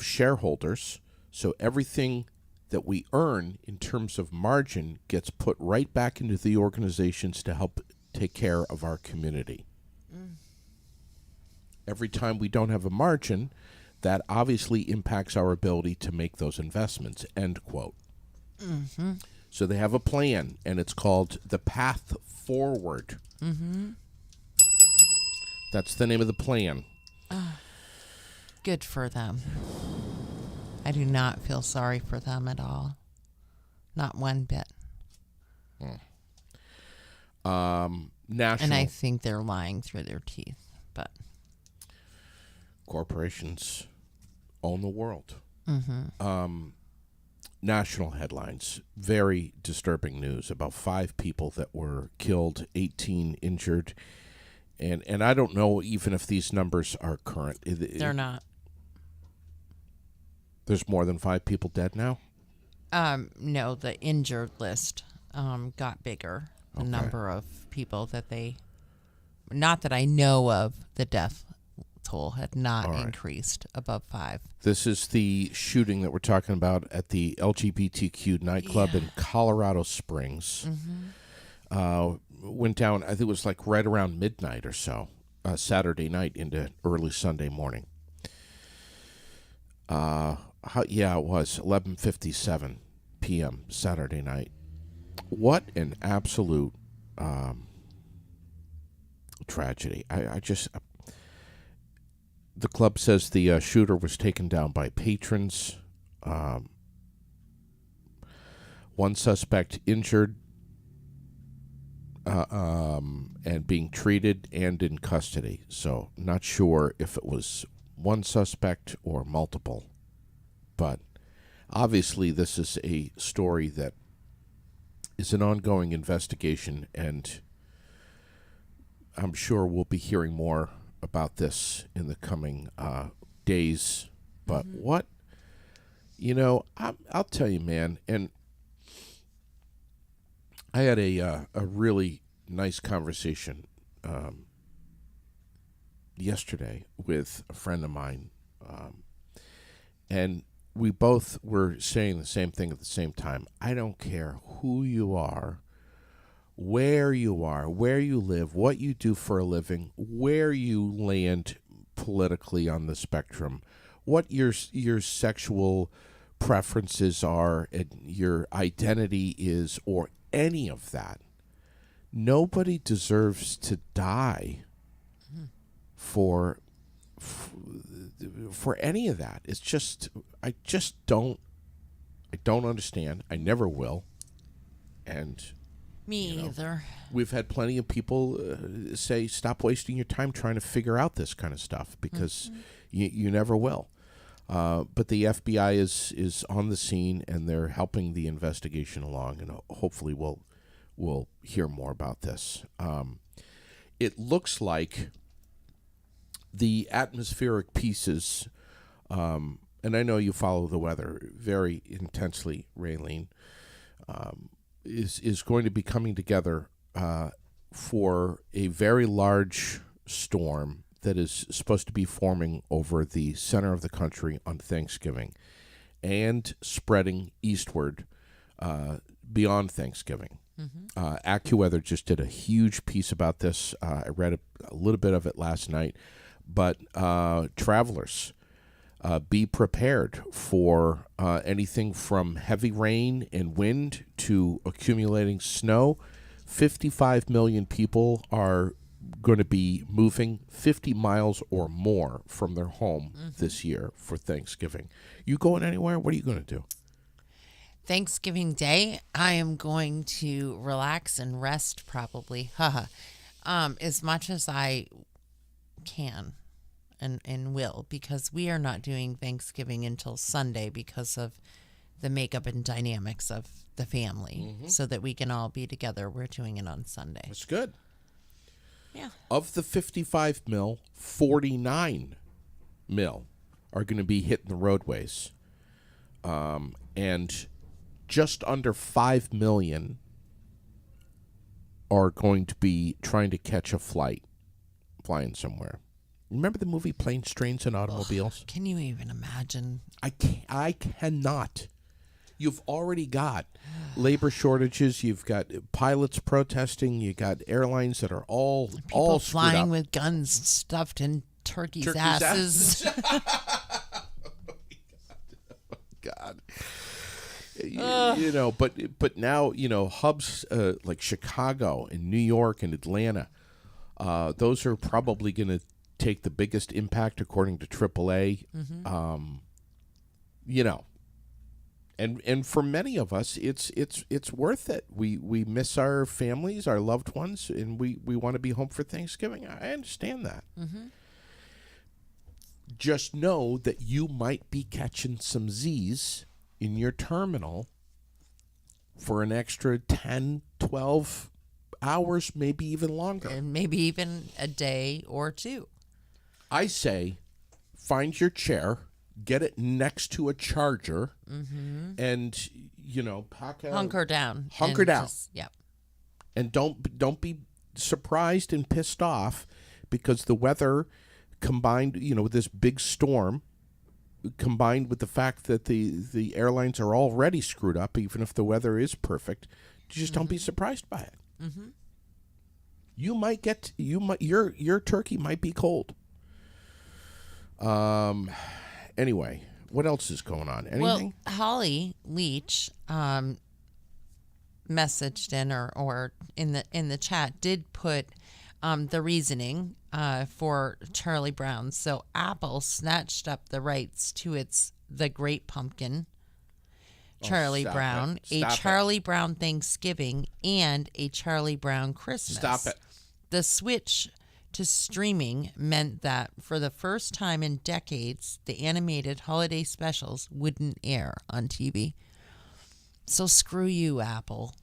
shareholders, so everything that we earn in terms of margin gets put right back into the organizations to help take care of our community. Every time we don't have a margin, that obviously impacts our ability to make those investments, end quote. So they have a plan, and it's called The Path Forward. That's the name of the plan. Good for them. I do not feel sorry for them at all. Not one bit. National And I think they're lying through their teeth, but corporations own the world. National headlines. Very disturbing news about 5 people that were killed, 18 injured. And I don't know even if these numbers are current. they're not. There's more than 5 people dead now? No, the injured list got bigger. The number of people that not that I know of, the death toll had not increased above 5. This is the shooting that we're talking about at the LGBTQ nightclub in Colorado Springs. Went down, I think it was like right around midnight or so, Saturday night into early Sunday morning. It was 11:57 p.m. Saturday night. What an absolute tragedy. The club says the shooter was taken down by patrons. One suspect injured and being treated and in custody. So not sure if it was one suspect or multiple. But obviously this is a story that is an ongoing investigation, and I'm sure we'll be hearing more about this in the coming days. But what, I'll tell you, man, and I had a really nice conversation yesterday with a friend of mine, and we both were saying the same thing at the same time. I don't care who you are, where you live, what you do for a living, where you land politically on the spectrum, what your sexual preferences are and your identity is, or any of that. Nobody deserves to die for any of that. It's just I don't understand. I never will. And Me either. we've had plenty of people say, stop wasting your time trying to figure out this kind of stuff, because you never will. But the FBI is on the scene, and they're helping the investigation along, and hopefully we'll hear more about this. It looks like the atmospheric pieces, and I know you follow the weather very intensely, Raylene, is going to be coming together for a very large storm that is supposed to be forming over the center of the country on Thanksgiving and spreading eastward beyond Thanksgiving. AccuWeather just did a huge piece about this. I read a little bit of it last night. But travelers, be prepared for anything from heavy rain and wind to accumulating snow. 55 million people are going to be moving 50 miles or more from their home this year for Thanksgiving. You going anywhere? What are you going to do? Thanksgiving Day, I am going to relax and rest probably. As much as I can and will, because we are not doing Thanksgiving until Sunday because of the makeup and dynamics of the family, so that we can all be together. We're doing it on Sunday. That's good. Yeah. Of the 55 mil, 49 mil are going to be hitting the roadways. And just under 5 million are going to be trying to catch a flight, flying somewhere. Remember the movie Planes, Trains, and Automobiles? Can you even imagine? I cannot. You've already got labor shortages. You've got pilots protesting. You got airlines that are all People screwed up. flying with guns stuffed in turkeys' asses. God. You know, but now, you know, hubs like Chicago and New York and Atlanta, those are probably going to take the biggest impact according to AAA. You know, and for many of us, it's worth it. We miss our families, our loved ones, and we want to be home for Thanksgiving. I understand that. Just know that you might be catching some Z's in your terminal for an extra 10, 12 hours, maybe even longer. And maybe even a day or two. I say find your chair, get it next to a charger, and, you know, pack a... Hunker down. Hunker down. Yep. And don't be surprised and pissed off because the weather combined, you know, with this big storm, combined with the fact that the airlines are already screwed up, even if the weather is perfect, just don't be surprised by it. You might get your turkey might be cold. Anyway, what else is going on? Anything? Well, Holly Leach messaged in or in the chat did put the reasoning for Charlie Brown. So Apple snatched up the rights to The Great Pumpkin, Charlie Brown, a Charlie Brown Thanksgiving, and a Charlie Brown Christmas. Stop it. The switch to streaming meant that for the first time in decades, the animated holiday specials wouldn't air on TV. So screw you, Apple.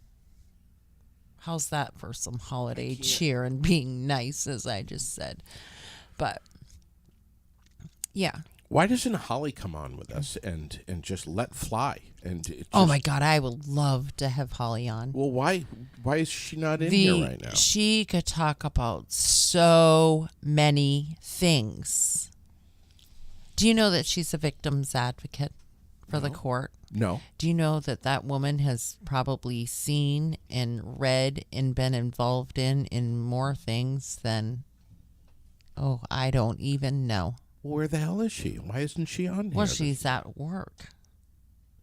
How's that for some holiday cheer and being nice, as I just said? But, yeah. Why doesn't Holly come on with us and just let fly? Oh, my God, I would love to have Holly on. Well, why is she not in here right now? She could talk about so many things. Do you know that she's a victim's advocate for the court? No. Do you know that woman has probably seen and read and been involved in more things than, I don't even know. Where the hell is she? Why isn't she on here? Well, she's at work.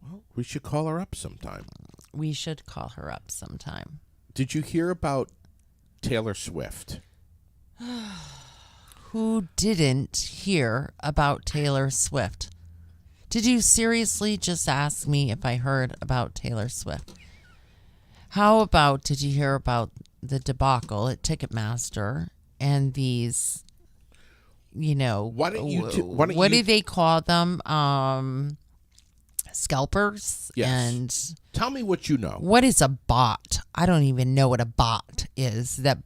Well, we should call her up sometime. We should call her up sometime. Did you hear about Taylor Swift? Who didn't hear about Taylor Swift? Did you seriously just ask me if I heard about Taylor Swift? How about, did you hear about the debacle at Ticketmaster and these, Why don't you what do they call them? Scalpers? Yes. And tell me what you know. what is a bot? I don't even know what a bot is that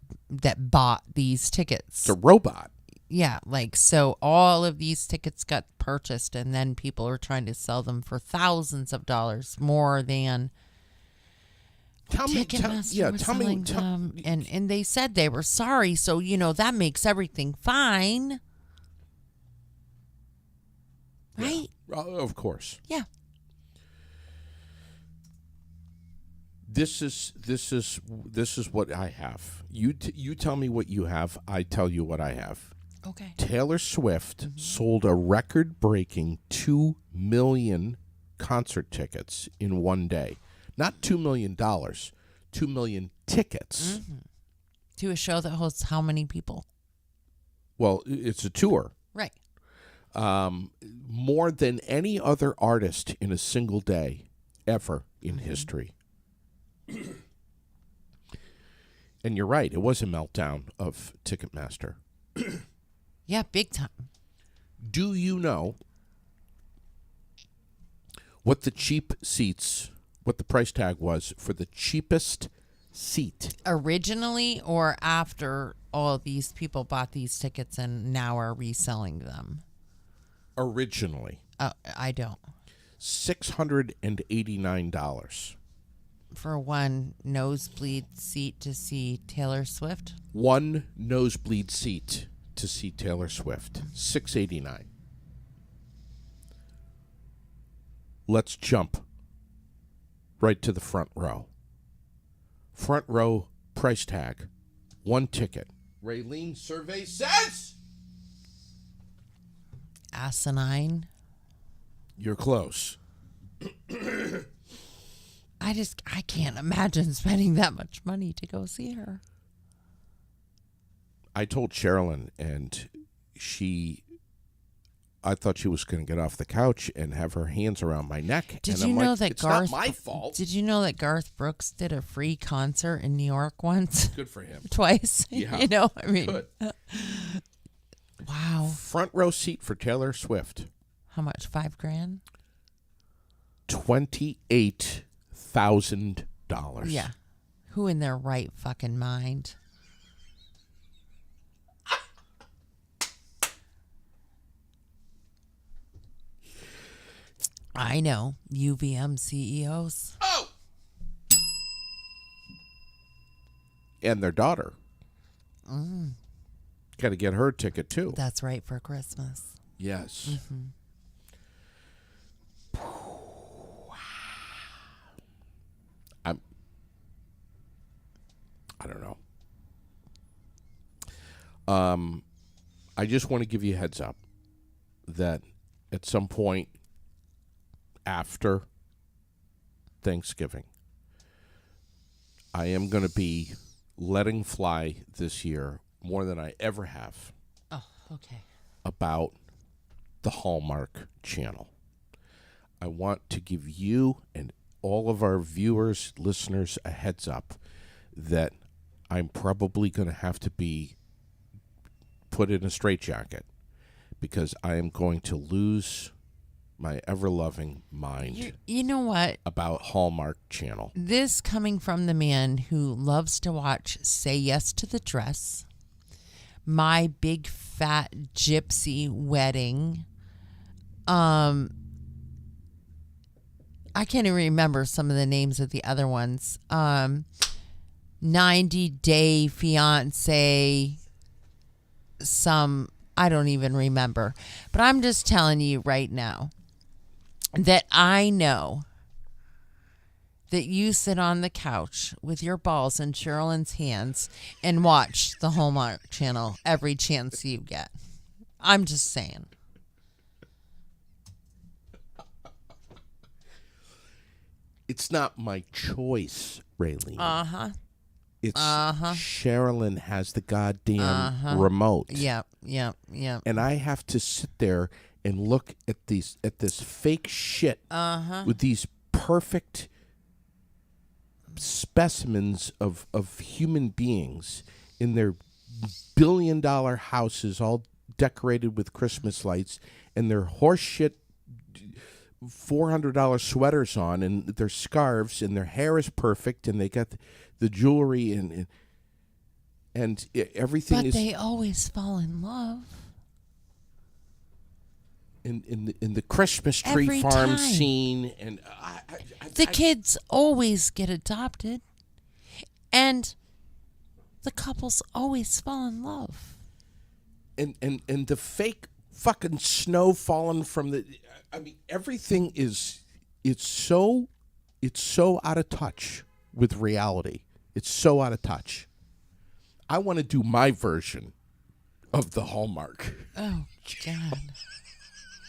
bought these tickets. It's a robot. Yeah, so all of these tickets got purchased, and then people are trying to sell them for thousands of dollars more than Ticketmaster was selling them. And they said they were sorry, so that makes everything fine, right? Of course. Yeah. This is what I have. You tell me what you have. I tell you what I have. Okay. Taylor Swift sold a record-breaking 2 million concert tickets in one day. Not $2 million, 2 million tickets. Mm-hmm. To a show that hosts how many people? Well, it's a tour. Right. More than any other artist in a single day ever in history. And you're right. It was a meltdown of Ticketmaster. Yeah, big time. Do you know what the price tag was for the cheapest seat? Originally or after all these people bought these tickets and now are reselling them? Originally. I don't. $689. For one nosebleed seat to see Taylor Swift? One nosebleed seat to see Taylor Swift. $689. Let's jump right to the front row. Front row price tag. One ticket. Raylene survey says Asinine. you're close. I can't imagine spending that much money to go see her. I told Sherilyn, and I thought she was going to get off the couch and have her hands around my neck. Did and you I'm know like, that it's Garth? not my fault. Did you know that Garth Brooks did a free concert in New York once? Good for him. Twice. Yeah. Good. Wow. Front row seat for Taylor Swift. How much? $5,000? $28,000. Yeah. Who in their right fucking mind? I know. UVM CEOs. Oh! And their daughter. Got to get her a ticket, too. That's right, for Christmas. Yes. I don't know. I just want to give you a heads up that at some point after Thanksgiving, I am going to be letting fly this year more than I ever have. Oh, okay. About the Hallmark Channel. I want to give you and all of our viewers, listeners, a heads up that I'm probably going to have to be put in a straitjacket because I am going to lose my ever-loving mind. You know what? About Hallmark Channel. This coming from the man who loves to watch Say Yes to the Dress, My Big Fat Gypsy Wedding. I can't even remember some of the names of the other ones. 90 Day Fiance. I don't even remember. But I'm just telling you right now that I know that you sit on the couch with your balls in Sherilyn's hands and watch the Hallmark Channel every chance you get. I'm just saying. It's not my choice, Raylene. Uh-huh. It's Sherilyn has the goddamn remote. Yep. And I have to sit there and look at this fake shit with these perfect specimens of human beings in their billion-dollar houses, all decorated with Christmas lights, and their horseshit $400 sweaters on, and their scarves, and their hair is perfect, and they got the jewelry and everything. But is they always fall in love. in the Christmas tree Every farm time. scene, and The kids always get adopted, and the couples always fall in love. and the fake fucking snow falling from the. I mean, everything is. It's so out of touch with reality. It's so out of touch. I want to do my version of the Hallmark. Oh, God.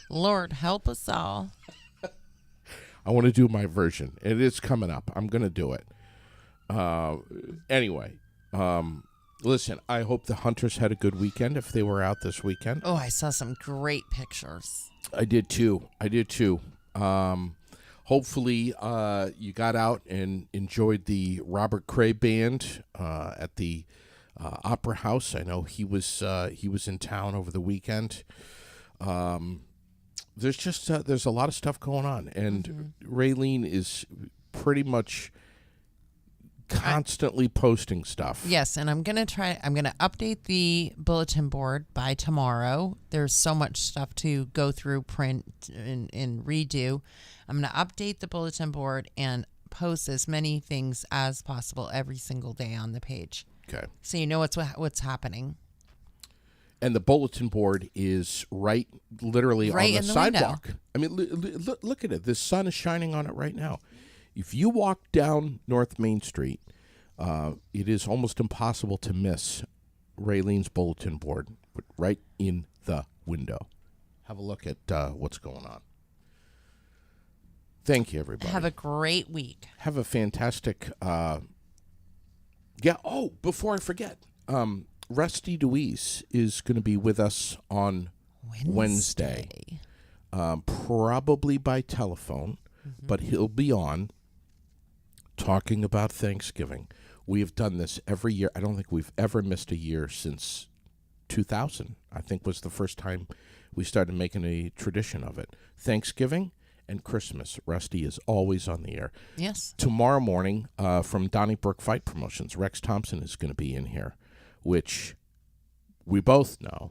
Lord, help us all. I want to do my version. It is coming up. I'm going to do it. Anyway, listen, I hope the hunters had a good weekend if they were out this weekend. Oh, I saw some great pictures. I did too. Hopefully, you got out and enjoyed the Robert Cray Band at the Opera House. I know he was in town over the weekend. There's just there's a lot of stuff going on, and Raylene is pretty much constantly posting stuff. Yes, and I'm going to update the bulletin board by tomorrow. There's so much stuff to go through, print, and redo. I'm going to update the bulletin board and post as many things as possible every single day on the page. Okay. So you know what's happening. And the bulletin board is literally Right on the in the window. sidewalk. I mean, look at it. The sun is shining on it right now. If you walk down North Main Street, it is almost impossible to miss Raylene's bulletin board right in the window. Have a look at what's going on. Thank you, everybody. Have a great week. Have a fantastic. Yeah. Oh, before I forget, Rusty Deweese is going to be with us on Wednesday. Probably by telephone, but he'll be on talking about Thanksgiving. We have done this every year. I don't think we've ever missed a year since 2000. I think was the first time we started making a tradition of it. Thanksgiving and Christmas, Rusty is always on the air. Yes. Tomorrow morning, from Donnybrook Fight Promotions, Rex Thompson is going to be in here, which we both know.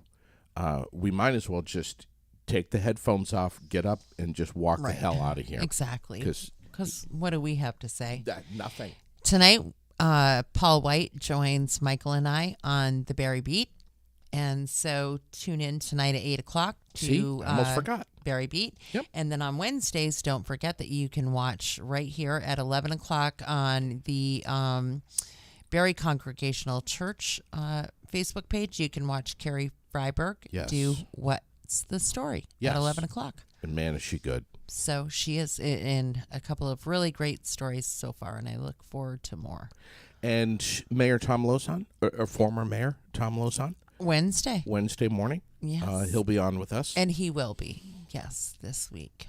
We might as well just take the headphones off, get up, and just walk the hell out of here. Exactly. Because what do we have to say? nothing. Tonight, Paul White joins Michael and I on the Barry Beat. And so tune in tonight at 8 o'clock to See, I almost forgot. Barry Beat. Yep. And then on Wednesdays, don't forget that you can watch right here at 11 o'clock on the Barry Congregational Church Facebook page. You can watch Carrie Freiberg do What's the Story at 11 o'clock. And man, is she good. So she is in a couple of really great stories so far, and I look forward to more. And Mayor Tom Lozon, or former Mayor Tom Lozon, Wednesday morning. Yes. He'll be on with us. And he will be, yes, this week.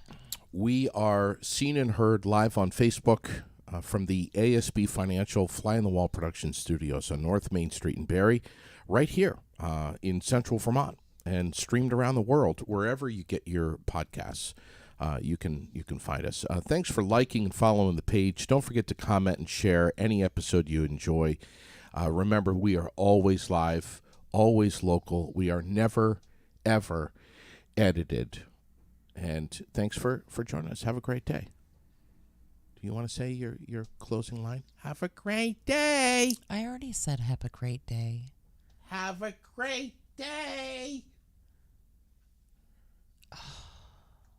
We are seen and heard live on Facebook from the ASB Financial Fly on the Wall production studios on North Main Street in Barrie, right here in central Vermont, and streamed around the world wherever you get your podcasts. You can find us. Thanks for liking and following the page. Don't forget to comment and share any episode you enjoy. Remember, we are always live, always local. We are never, ever edited. And thanks for joining us. Have a great day. Do you want to say your closing line? Have a great day. I already said have a great day. Have a great day.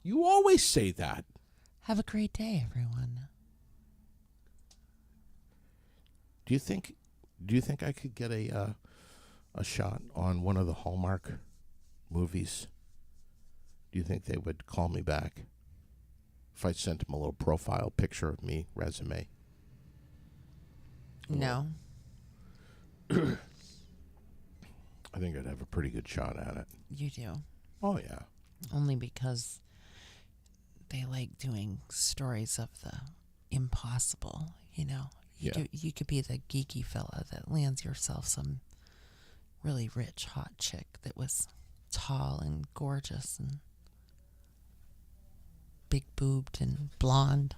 You always say that. Have a great day, everyone. Do you think I could get a shot on one of the Hallmark movies? Do you think they would call me back if I sent him a little profile picture of me, resume? No. I think I'd have a pretty good shot at it. You do. Oh, yeah. Only because they like doing stories of the impossible, you know. You could be the geeky fella that lands yourself some really rich, hot chick that was tall and gorgeous and big boobed and blonde.